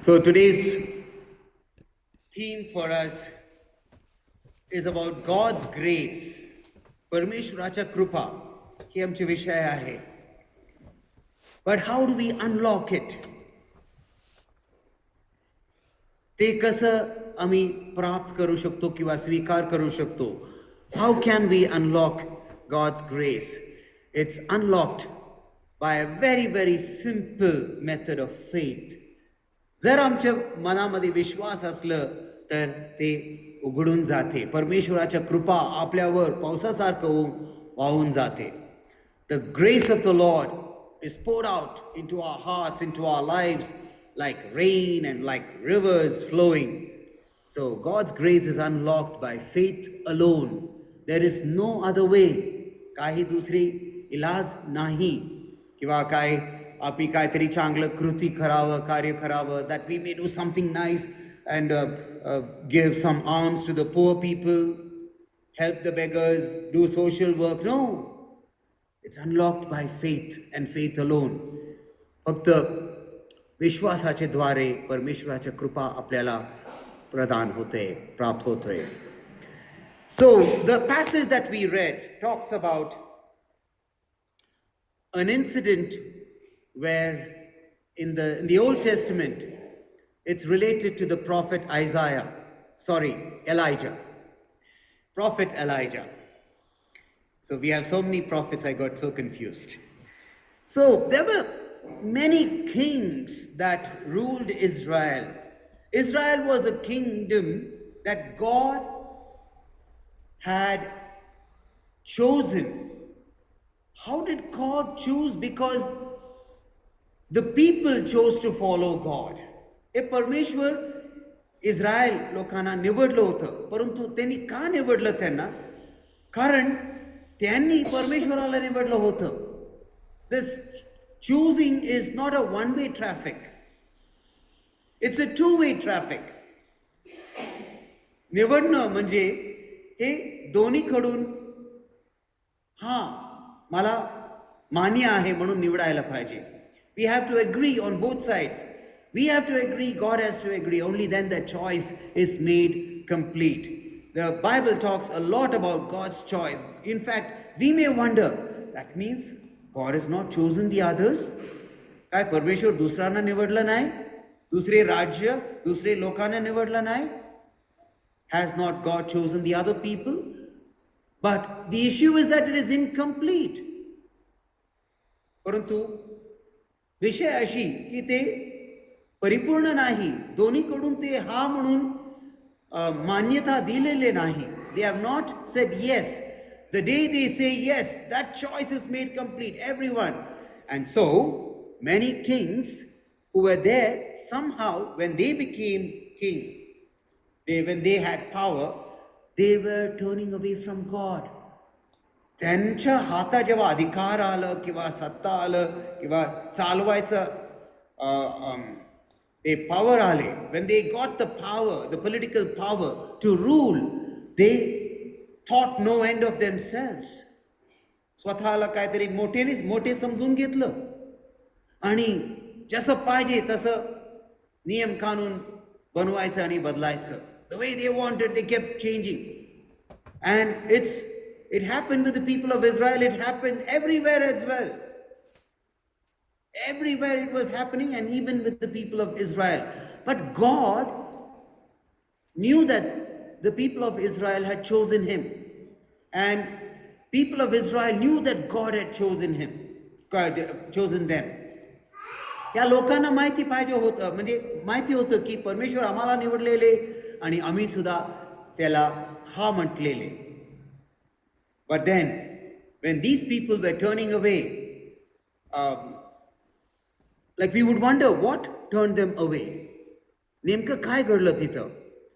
So today's theme for us is about God's grace. परमेश्वराच्या कृपा ही आमचे विषय आहे. But how do we unlock it? ते कसं आम्ही प्राप्त करू शकतो किंवा स्वीकार करू शकतो? How can we unlock God's grace? It's unlocked by a very, very simple method of faith. जर आमच्या मनामध्ये विश्वास असलं तर ते उघडून जाते. परमेश्वराच्या कृपा आपल्यावर पावसासारखं वाहून जाते. The grace of the Lord is poured out into our hearts, into our lives like rain and like rivers flowing. So God's grace is unlocked by faith alone. There is no other way. काही दुसरी इलाज नाही. किंवा काय आपली काहीतरी चांगलं कृती करावं, कार्य करावं, that we may do something nice and give some alms to the poor people, help the beggars, do social work. No, it's unlocked by faith and faith alone. फक्त विश्वासाच्या द्वारे परमेश्वराच्या कृपा आपल्याला प्रदान होते, प्राप्त होते. So the passage that we read talks about an incident where in the Old Testament it's related to the prophet Elijah. Prophet Elijah. So we have so many prophets, I got so confused. So there were many kings that ruled Israel. Israel was a kingdom that God had chosen. How did God choose? Because the people chose to follow God. हे परमेश्वर इस्रायल लोकांना निवडलं होतं. परंतु त्यांनी का निवडलं त्यांना? कारण त्यांनी परमेश्वराला निवडलं होतं. This choosing is not a one-way traffic. It's a two-way traffic. निवडणं म्हणजे हे दोन्हीकडून मला मान्य आहे म्हणून निवडायला पाहिजे. We have to agree on both sides. We have to agree, God has to agree. Only then the choice is made complete. The Bible talks a lot about God's choice. In fact, we may wonder, that means God has not chosen the others? काय परमेश्वर दुसऱ्यांना निवडलं नाही? दुसरे राज्य, दुसरे लोकांना निवडलं नाही? Has not God chosen the other people? But the issue is that it is incomplete. परंतु विषय अशी की ते परिपूर्ण नाही. दोन्हीकडून ते हा म्हणून मान्यता दिलेले नाही. They have not said yes. The day they say yes, that choice is made complete. Everyone. And so, many kings who were there, somehow, when they became kings, when they had power, they were turning away from God. त्यांच्या हातात जेव्हा अधिकार आलं किंवा सत्ता आलं किंवा चालवायचं ते पॉवर आले, when they got the power, the political power to rule, they thought no end of themselves. स्वतःला काहीतरी मोठे समजून घेतलं आणि जसं पाहिजे तसं नियम कानून बनवायचं आणि बदलायचं. The way they wanted, they kept changing. And it happened with the people of Israel. It happened everywhere as well. Everywhere it was happening, and even with the people of Israel. But God knew that the people of Israel had chosen him. And people of Israel knew that God had chosen them. या लोकांना माहिती पाहिजे होतं, म्हणजे माहिती होतं की परमेश्वर आम्हाला निवडलेले आणि आम्ही सुद्धा त्याला हा म्हटलेले. But then, when these people were turning away, like we would wonder, what turned them away? नेमकं काय घडलं तिथं?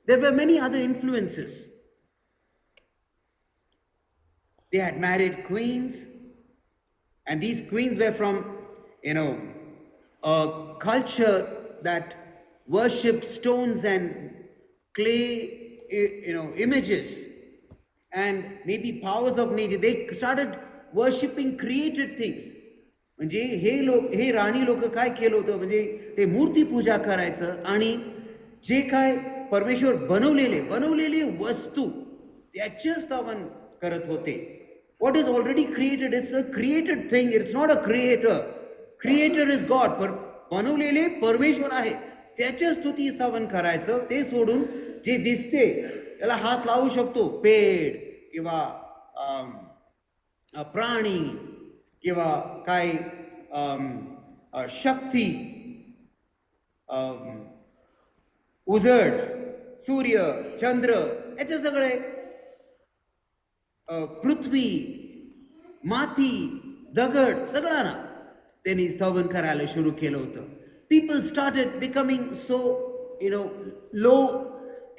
There were many other influences. They had married queens, and these queens were from, a culture that worshipped stones and clay, images. And maybe powers of nature. They started worshipping created things. म्हणजे हे राणी लोक काय केलं होतं, म्हणजे ते मूर्ती पूजा करायचं आणि जे काय परमेश्वर बनवलेली वस्तू त्याचे स्थापन करत होते. What is already created, it's a created thing, it's not a creator. Creator is God. बनवलेले परमेश्वर आहे, त्याच्या स्तुती स्थापन करायचं. ते सोडून जे दिसते त्याला हात लावू शकतो, पेड किंवा प्राणी किंवा काय शक्ती, उजड, सूर्य, चंद्र, याचे सगळे पृथ्वी, माती, दगड, सगळं ना त्यांनी स्थापन करायला सुरू केलं होतं. People started becoming so low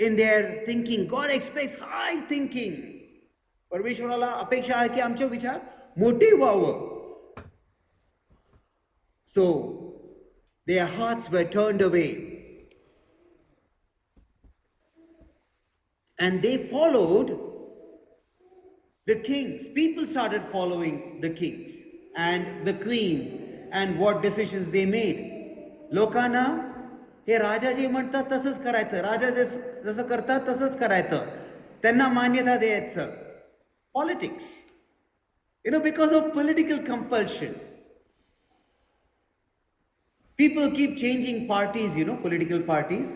in their thinking. God aspects hi thinking. परमेश्वराला अपेक्षा आहे की आमचे विचार मोठे व्हावं. So their hearts were turned away and they followed the kings. People started following the kings and the queens and what decisions they made. लोकांना हे राजा जे म्हणतात तसंच करायचं, राजा जसं करतात तसंच करायचं, त्यांना मान्यता द्यायचं. Politics, because of political compulsion. People keep changing parties, political parties.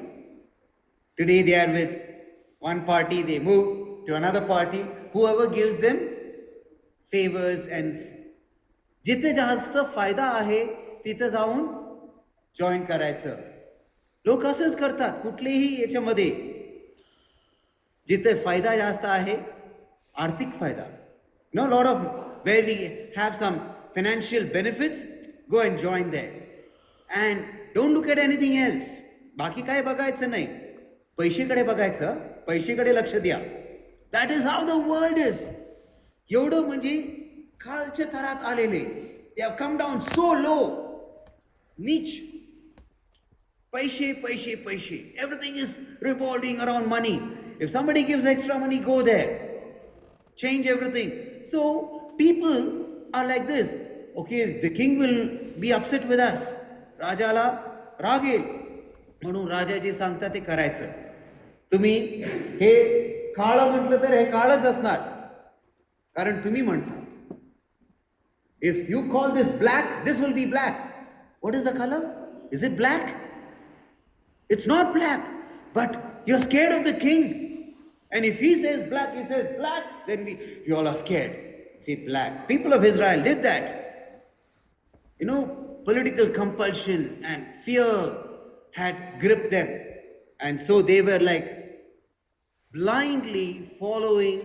Today they are with one party, they move to another party. Whoever gives them favors and जिथे जास्त फायदा आहे तिथे जाऊन जॉईन करायचं. लोक असंच करतात कुठलेही याच्यामध्ये. जिथे फायदा जास्त आहे, आर्थिक फायदा, lot of where we have some financial benefits, go and join there. And don't look at anything else. बाकी काय बघायचं नाही, पैशाकडे बघायचं, पैशाकडे लक्ष द्या. That is how the world is. एवढं म्हणजे खालच्या थरात आलेले. They have come down so low. नीच. पैसे. Everything is revolving around money. If somebody gives extra money, go there. Change everything. So people are like this. Okay, the king will be upset with us. राजाला राग येईल म्हणून राजा जे सांगतात ते करायचं. तुम्ही हे काळं म्हटलं तर हे काळच असणार, कारण तुम्ही म्हणतात. If you call this black, this will be black. What is the colour? Is it black? It's not black, but you are scared of the king. And if he says black, he says black, then you all are scared. Say black. People of Israel did that. Political compulsion and fear had gripped them. And so they were like blindly following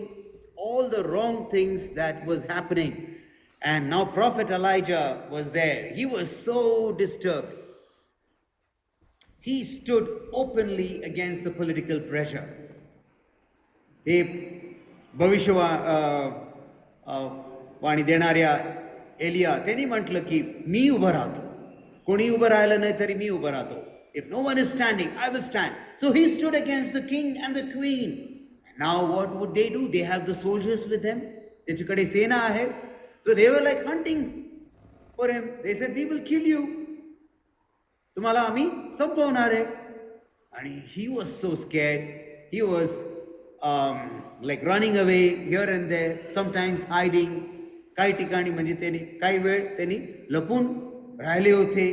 all the wrong things that was happening. And now Prophet Elijah was there. He was so disturbed. He stood openly against the political pressure. हे वाणी देणाऱ्या एलिया त्यांनी म्हटलं की मी उभं राहतो. कोणी उभं राहिलं नाही तरी मी उभं राहतो. If no one is standing, I will stand. So he stood against the king and the queen. And now what would they do? They have the soldiers with them. त्यांच्याकडे सेना आहे. So they were like hunting for him. They said, we will kill you. तुम्हाला आम्ही संपवणार आहे. आणि he was so scared. He was like running away here and there, sometimes hiding. काही ठिकाणी म्हणजे त्यांनी काही वेळ त्यांनी लपून राहिले होते,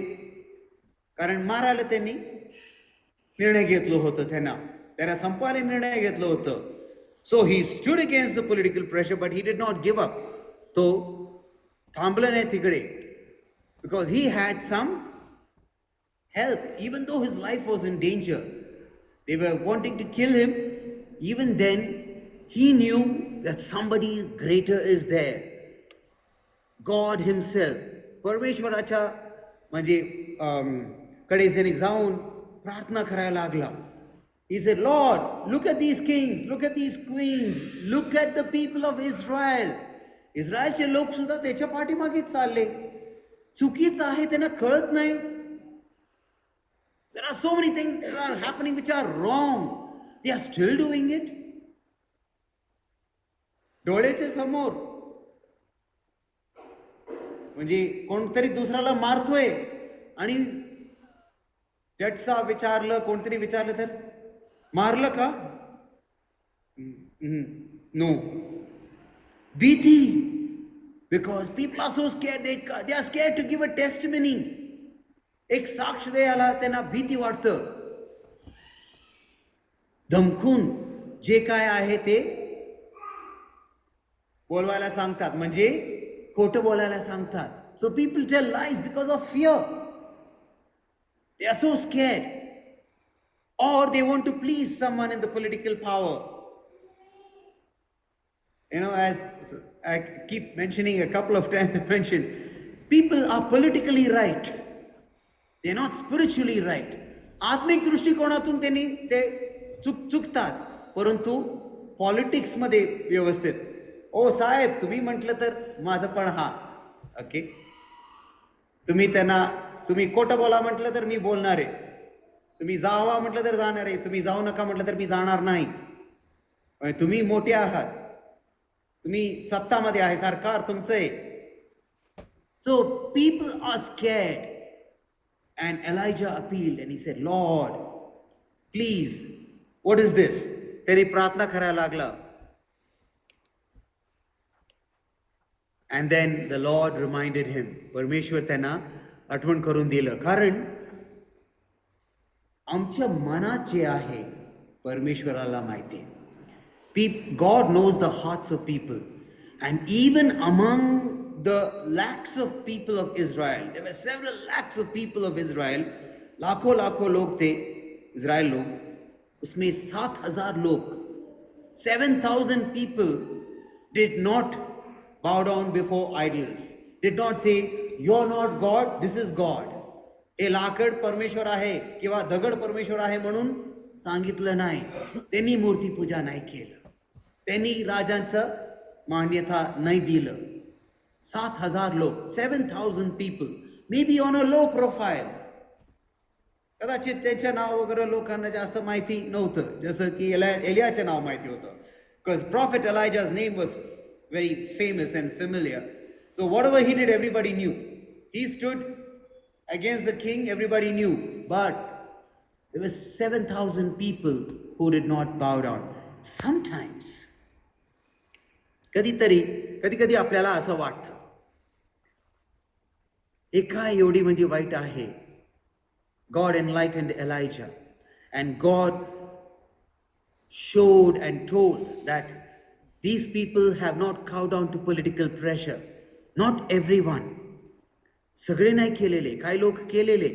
कारण मारायला त्यांनी निर्णय घेतलं होतं. त्यांना संपवायला निर्णय घेतलं होतं. So he stood against the political pressure, but he did not give up. तो थांबला नाही तिकडे, because he had some help. Even though his life was in danger, they were wanting to kill him. Even then, he knew that somebody greater is there. God himself. परमेश्वराच्या म्हणजे कडे त्यांनी जाऊन प्रार्थना करायला लागला. He said, Lord, look at these kings, look at these queens, look at the people of Israel. इस्रायलचे लोक सुद्धा त्याच्या पाठीमागेच चालले. चुकीचं आहे त्यांना कळत नाही. There are so many things that are happening which are wrong. They are still doing it. डोळ्याच्या समोर म्हणजे कोणतरी दुसऱ्याला मारतोय आणि जजचा विचारलं, कोणतरी विचारलं तर मारलं का? नो. भीती. Because people are so scared, they are scared to give a testimony. एक साक्ष द्यायला त्यांना भीती वाटतं. धमकून जे काय आहे ते बोलवायला सांगतात, म्हणजे खोटं बोलायला सांगतात. So people tell lies because of fear. They are so scared. Or they want to please someone in the political power. As I keep mentioning a couple of times, I mentioned, people are politically right. They are not spiritually right. आत्मिक दृष्टिकोनातून त्यांनी ते चुकतात, परंतु politics मध्ये व्यवस्थित. ओ साहेब, तुम्ही म्हटलं तर माझं पण हा. ओके, तुम्ही खोटं बोला म्हटलं तर मी बोलणार आहे. तुम्ही जावा म्हटलं तर जाणार आहे. तुम्ही जाऊ नका म्हटलं तर मी जाणार नाही. तुम्ही मोठे आहात, तुम्ही सत्तामध्ये आहे, सरकार तुमचं आहे. So people are scared. And Elijah appealed and he said, Lord, please, what is this? त्यांनी प्रार्थना करायला लागला. And then the Lord reminded him. परमेश्वर त्यांना आठवण करून दिलं. कारण आमच्या मनात जे आहे परमेश्वराला माहिती आहे. God knows the hearts of people. And even among the lakhs of people of Israel, there were several lakhs of people of Israel, लाखों लोग थे इज़राइल लोग, उसमें 7,000 लोग, 7,000 people did not bow down before idols, did not say, you're not God, this is God. हे लाकड परमेश्वर आहे किंवा दगड परमेश्वर आहे म्हणून सांगितलं नाही. त्यांनी मूर्ती पूजा नाही केलं, त्यांनी राजांचं मान्यता नाही दिलं. 7,000 लोक, 7,000 people, maybe on a low profile. कदाचित त्याचं नाव वगैरे लोकांना जास्त माहिती नव्हतं, जसं की एलियाचं नाव माहिती होतं. Because Prophet Elijah's name was very famous and familiar. So whatever he did, everybody knew. He stood against the king, everybody knew. But there were 7,000 people who did not bow down. Sometimes, कधी आपल्याला असं वाटतं, हे काय एवढी म्हणजे white आहे. God enlightened Elijah and God showed and told that these people have not cowed down to political pressure. Not everyone. सगळे नाही केलेले, काही लोक केलेले,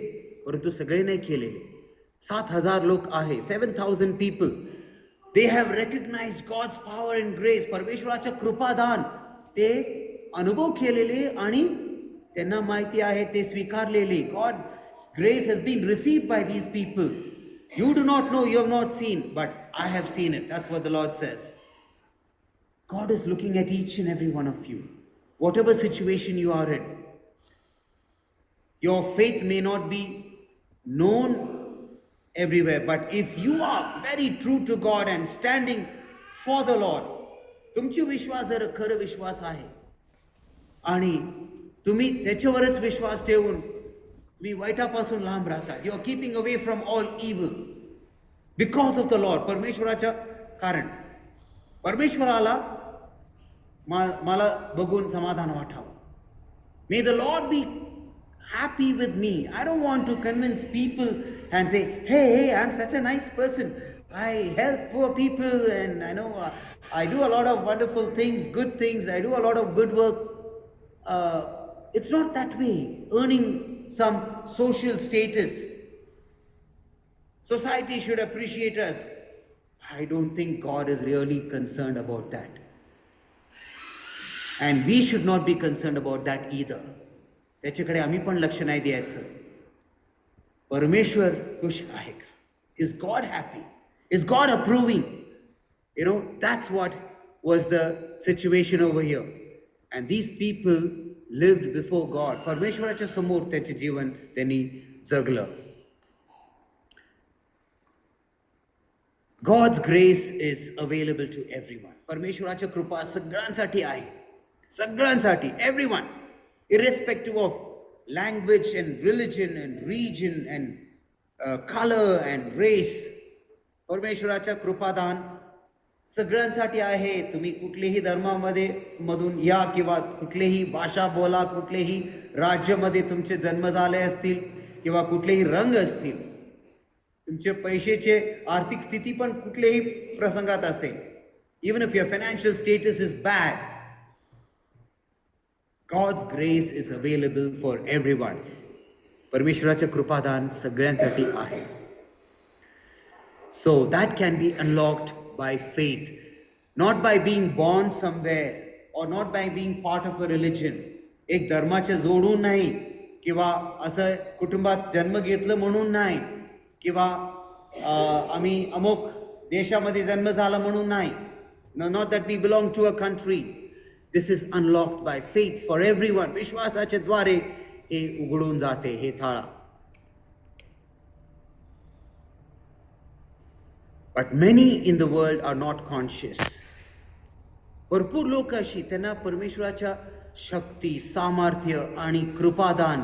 परंतु सगळे नाही केलेले. 7,000 लोक आहे, 7,000 people. They have recognized God's power and grace. परमेश्वराचं कृपादान ते अनुभव केलेले आणि त्यांना माहिती आहे ते स्वीकारलेले. God's grace has been received by these people. You do not know, you have not seen, but I have seen it. That's what the Lord says. God is looking at each and every one of you. Whatever situation you are in, your faith may not be known everywhere, but if you are very true to God and standing for the Lord, तुमची विश्वास जर खरं विश्वास आहे आणि तुम्ही त्याच्यावरच विश्वास ठेवून तुम्ही वाईटापासून लांब राहतात, you are keeping away from all evil because of the lord. परमेश्वराच्या कारण, परमेश्वराला मला बघून समाधान वाटावं. May the lord be happy with me. I don't want to convince people and say, hey, I'm such a nice person. I help poor people and I know I do a lot of wonderful things, good things. I do a lot of good work. It's not that way. Earning some social status. Society should appreciate us. I don't think God is really concerned about that. And we should not be concerned about that either. त्याच्याकडे आम्ही पण लक्ष नाही द्यायचं. परमेश्वर खुश आहे का? Is God happy? Is God approving? That's what was the situation over here. And these people lived before God. परमेश्वराच्या समोर त्यांचे जीवन त्यांनी जगलं. God's grace is available to everyone. परमेश्वराची कृपा सगळ्यांसाठी आहे. सगळ्यांसाठी, everyone. irrespective of language and religion and region and color and race. परमेश्वराच्या कृपादान सगळ्यांसाठी आहे. तुम्ही कुठल्याही धर्मामध्ये मधून या किंवा कुठलीही भाषा बोला, कुठल्याही राज्यामध्ये तुमचे जन्म झाले असतील किंवा कुठलेही रंग असतील, तुमचे पैशाचे आर्थिक स्थिती पण कुठल्याही प्रसंगात असेल, even if your financial status is bad, God's grace is available for everyone. परमेश्वराचे कृपादान सगळ्यांसाठी आहे. So that can be unlocked by faith, not by being born somewhere or not by being part of a religion. एक धर्माचे जोडून नाही किंवा असं कुटुंबात जन्म घेतलं म्हणून नाही किंवा आम्ही अमुक देशामध्ये जन्म झाला म्हणून नाही. No, not that we belong to a country. This is unlocked by faith for everyone. विश्वासाच्या द्वारे हे उघडून जाते हे थाळा. But many in the world are not conscious. भरपूर लोक अशी त्यांना परमेश्वराच्या शक्ती, सामर्थ्य आणि कृपादान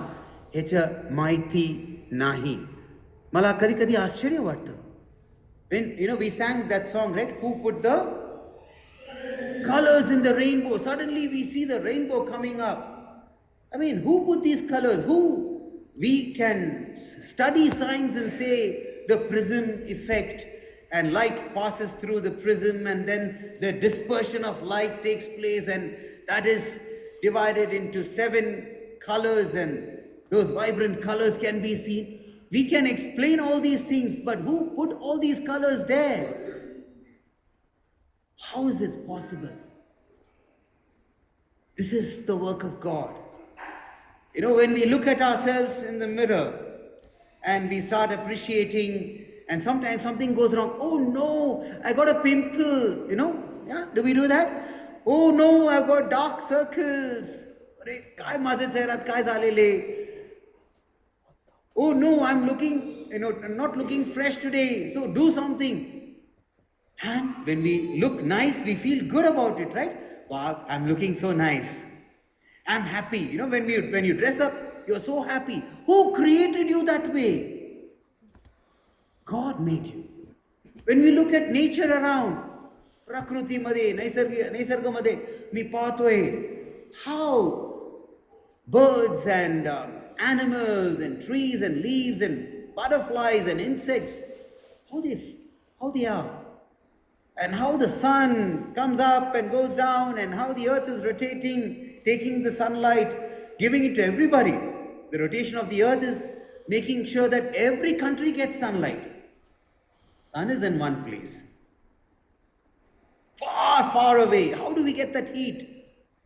ह्याचं माहिती नाही. मला कधी कधी आश्चर्य वाटतं. When we sang that song, right? Who put the colors in the rainbow? Suddenly we see the rainbow coming up. I mean, who put these colors? Who? We can study science and say the prism effect, and light passes through the prism and then the dispersion of light takes place and that is divided into 7 colors and those vibrant colors can be seen. We can explain all these things, but who put all these colors there? How is this possible? This is the work of God. When we look at ourselves in the mirror and we start appreciating, and sometimes something goes wrong. Oh no, I got a pimple, Yeah, do we do that? Oh no, I've got dark circles. काय माझे चेहऱ्यात काय झालेले? Oh no, I'm looking, not looking fresh today. So do something. And when we look nice, we feel good about it, right? Wow, I'm looking so nice. I'm happy. When you dress up, you're so happy. Who created you that way? God made you. When we look at nature around, प्रकृतीमध्ये, निसर्गामध्ये मी पाहतोय how birds and animals and trees and leaves and butterflies and insects, how they are. And how the sun comes up and goes down and how the earth is rotating, taking the sunlight, giving it to everybody. The rotation of the earth is making sure that every country gets sunlight. Sun is in one place. Far, far away. How do we get that heat?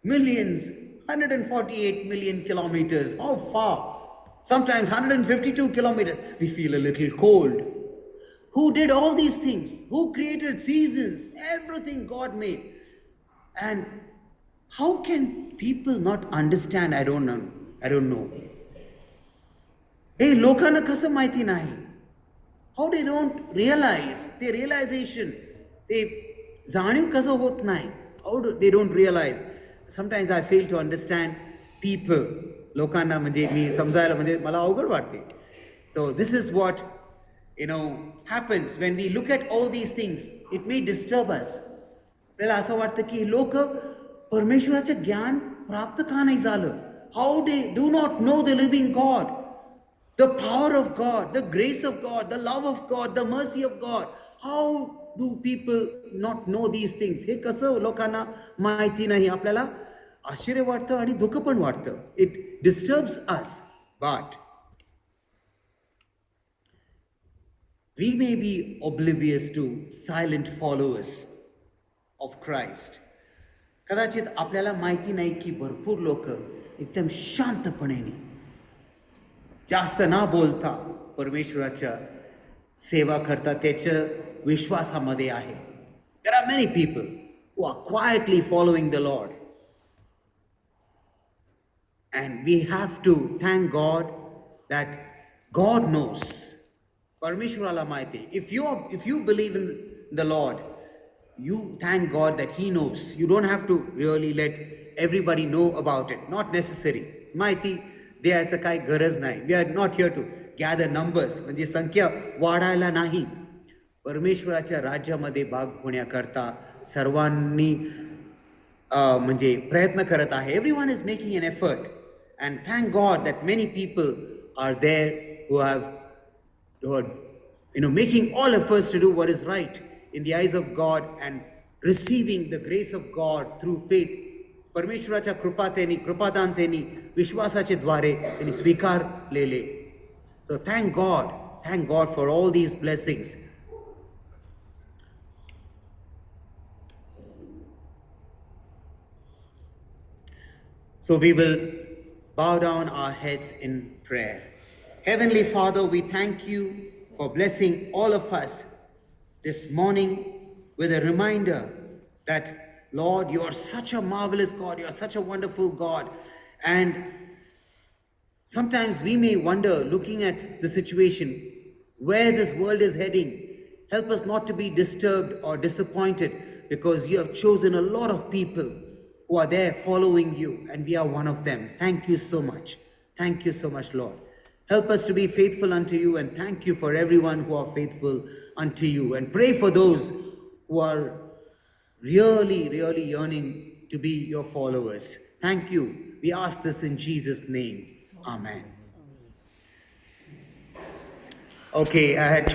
Millions, 148 million kilometers. How far? Sometimes 152 kilometers. We feel a little cold. Who did all these things? Who created seasons? Everything God made. And how can people not understand? I don't know. Hey, लोकांना कसं माहिती नाही? How they don't realize, their realization, they जाणीव कसं होत नाही? They don't realize. Sometimes I fail to understand people. लोकांना म्हणजे मी समजायला म्हणजे मला अवघड वाटते. So this is what happens when we look at all these things. It may disturb us. आपल्याला असं वाटतं की लोक परमेश्वराचं ज्ञान प्राप्त का नाही झालं? How they do not know the living God, the power of God, the grace of God, the love of God, the mercy of God. How do people not know these things? हे कसं लोकांना माहिती नाही? आपल्याला आश्चर्य वाटतं आणि दुःख पण वाटतं. It disturbs us. But we may be oblivious to silent followers of Christ. कदाचित आपल्याला माहिती नाही की भरपूर लोक एकदम शांतपणे जास्त ना बोलता परमेश्वराच्या सेवा करतात, त्याच्या विश्वासामध्ये आहे. There are many people who are quietly following the Lord. And we have to thank God that God knows. परमेश्वराला माहिती. If you believe in the Lord, you thank God that He knows. You don't have to really let everybody know about it. Not necessary. माहिती द्यायचं काही गरज नाही. We are not here to gather numbers, म्हणजे संख्या वाढायला नाही. परमेश्वराच्या राज्यामध्ये भाग होण्याकरता सर्वांनी म्हणजे प्रयत्न करत आहे. Everyone is making an effort and thank God that many people are there who have making all efforts to do what is right in the eyes of God and receiving the grace of God through faith. परमेश्वराच्या कृपादान त्यांनी विश्वासाचे द्वारे त्यांनी स्वीकारलेले. So thank God for all these blessings. So we will bow down our heads in prayer. Heavenly Father, we thank you for blessing all of us this morning with a reminder that, Lord, you are such a marvelous God, you are such a wonderful God. And sometimes we may wonder, looking at the situation, where this world is heading. Help us not to be disturbed or disappointed, because you have chosen a lot of people who are there following you, and we are one of them. Thank you so much. Thank you so much, Lord. Help us to be faithful unto you, and thank you for everyone who are faithful unto you. And pray for those who are really, really yearning to be your followers. Thank you. We ask this in Jesus' name. Amen. Okay, I had